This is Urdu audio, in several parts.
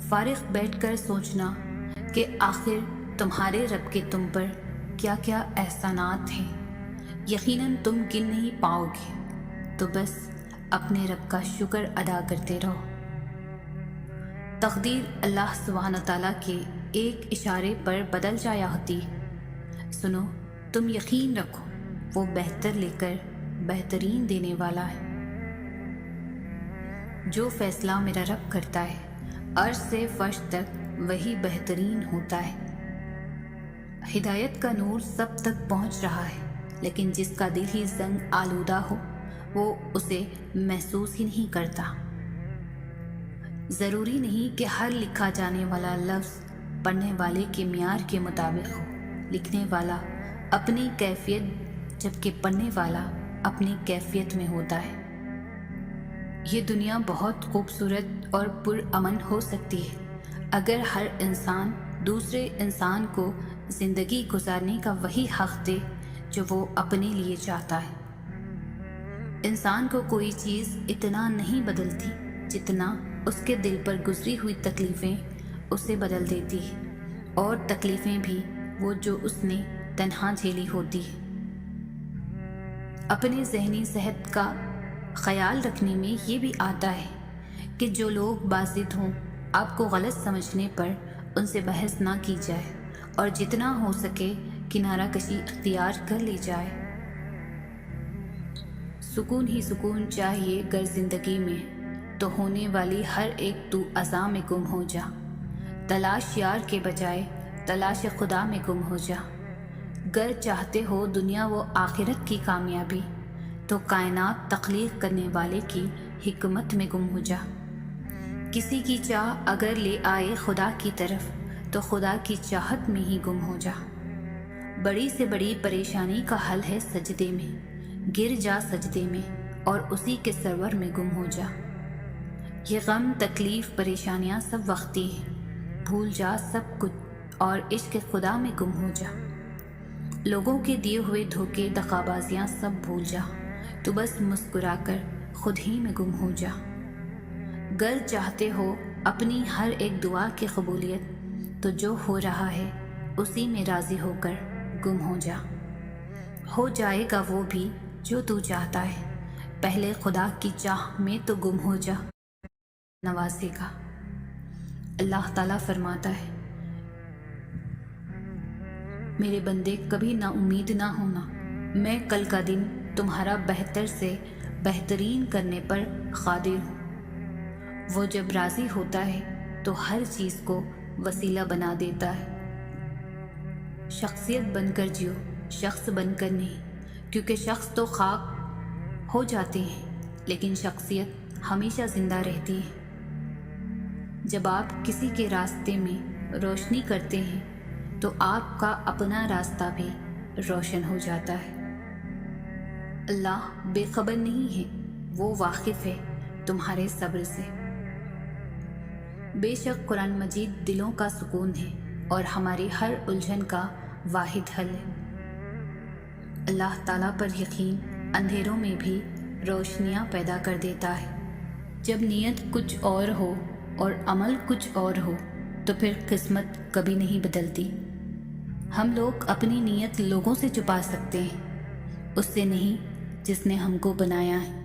فارغ بیٹھ کر سوچنا کہ آخر تمہارے رب کے تم پر کیا کیا احسانات ہیں، یقیناً تم گن نہیں پاؤ گے۔ تو بس اپنے رب کا شکر ادا کرتے رہو۔ تقدیر اللہ سبحانہ تعالیٰ کے ایک اشارے پر بدل جایا ہوتی۔ سنو، تم یقین رکھو، وہ بہتر لے کر بہترین دینے والا ہے۔ جو فیصلہ میرا رب کرتا ہے عرش سے فرش تک وہی بہترین ہوتا ہے۔ ہدایت کا نور سب تک پہنچ رہا ہے، لیکن جس کا دل ہی زنگ آلودہ ہو وہ اسے محسوس ہی نہیں کرتا۔ ضروری نہیں کہ ہر لکھا جانے والا لفظ پڑھنے والے کے معیار کے مطابق ہو۔ لکھنے والا اپنی کیفیت جبکہ پڑھنے والا اپنی کیفیت میں ہوتا ہے۔ یہ دنیا بہت خوبصورت اور پرامن ہو سکتی ہے اگر ہر انسان دوسرے انسان کو زندگی گزارنے کا وہی حق دے جو وہ اپنے لیے چاہتا ہے۔ انسان کو کوئی چیز اتنا نہیں بدلتی جتنا اس کے دل پر گزری ہوئی تکلیفیں اسے بدل دیتی ہیں، اور تکلیفیں بھی وہ جو اس نے تنہا جھیلی ہوتی ہے۔ اپنی ذہنی صحت کا خیال رکھنے میں یہ بھی آتا ہے کہ جو لوگ باسط ہوں آپ کو غلط سمجھنے پر ان سے بحث نہ کی جائے، اور جتنا ہو سکے کنارہ کشی اختیار کر لی جائے۔ سکون ہی سکون چاہیے گر زندگی میں، تو ہونے والی ہر ایک تو عزا میں گم ہو جا۔ تلاش یار کے بجائے تلاش خدا میں گم ہو جا۔ گر چاہتے ہو دنیا و آخرت کی کامیابی، تو کائنات تخلیق کرنے والے کی حکمت میں گم ہو جا۔ کسی کی چاہ اگر لے آئے خدا کی طرف، تو خدا کی چاہت میں ہی گم ہو جا۔ بڑی سے بڑی پریشانی کا حل ہے سجدے میں، گر جا سجدے میں اور اسی کے سرور میں گم ہو جا۔ یہ غم تکلیف پریشانیاں سب وقتی ہیں، بھول جا سب کچھ اور عشق خدا میں گم ہو جا۔ لوگوں کے دیے ہوئے دھوکے دغابازیاں سب بھول جا، تو بس مسکرا کر خود ہی میں گم ہو جا۔ گر چاہتے ہو اپنی ہر ایک دعا کی قبولیت، تو جو ہو رہا ہے اسی میں راضی ہو کر گم ہو جا۔ ہو جائے گا وہ بھی جو تو چاہتا ہے، پہلے خدا کی چاہ میں تو گم ہو جا، نوازے گا۔ اللہ تعالیٰ فرماتا ہے، میرے بندے کبھی نا امید نہ ہونا، میں کل کا دن تمہارا بہتر سے بہترین کرنے پر قادر ہوں۔ وہ جب راضی ہوتا ہے تو ہر چیز کو وسیلہ بنا دیتا ہے۔ شخصیت بن کر جیو، شخص بن کر نہیں، کیونکہ شخص تو خاک ہو جاتے ہیں لیکن شخصیت ہمیشہ زندہ رہتی ہے۔ جب آپ کسی کے راستے میں روشنی کرتے ہیں تو آپ کا اپنا راستہ بھی روشن ہو جاتا ہے۔ اللہ بے خبر نہیں ہے، وہ واقف ہے تمہارے صبر سے۔ بے شک قرآن مجید دلوں کا سکون ہے اور ہماری ہر الجھن کا واحد حل ہے۔ اللہ تعالیٰ پر یقین اندھیروں میں بھی روشنیاں پیدا کر دیتا ہے۔ جب نیت کچھ اور ہو اور عمل کچھ اور ہو تو پھر قسمت کبھی نہیں بدلتی۔ ہم لوگ اپنی نیت لوگوں سے چھپا سکتے ہیں، اس سے نہیں جس نے ہم کو بنایا ہے۔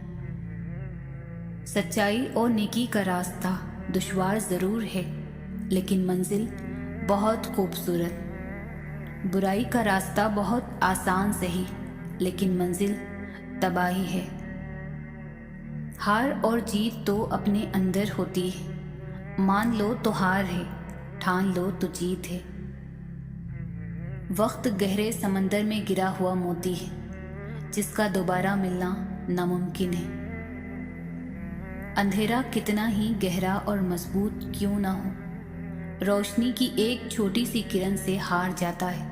سچائی اور نیکی کا راستہ دشوار ضرور ہے لیکن منزل بہت خوبصورت۔ برائی کا راستہ بہت آسان سہی لیکن منزل تباہی ہے۔ ہار اور جیت تو اپنے اندر ہوتی ہے، مان لو تو ہار ہے، ٹھان لو تو جیت ہے۔ وقت گہرے سمندر میں گرا ہوا موتی ہے جس کا دوبارہ ملنا ناممکن ہے۔ اندھیرا کتنا ہی گہرا اور مضبوط کیوں نہ ہو، روشنی کی ایک چھوٹی سی کرن سے ہار جاتا ہے۔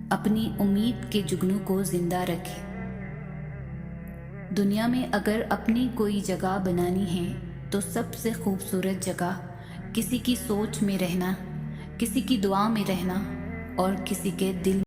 اپنی امید کے جگنوں کو زندہ رکھے۔ دنیا میں اگر اپنی کوئی جگہ بنانی ہے تو سب سے خوبصورت جگہ کسی کی سوچ میں رہنا، کسی کی دعا میں رہنا اور کسی کے دل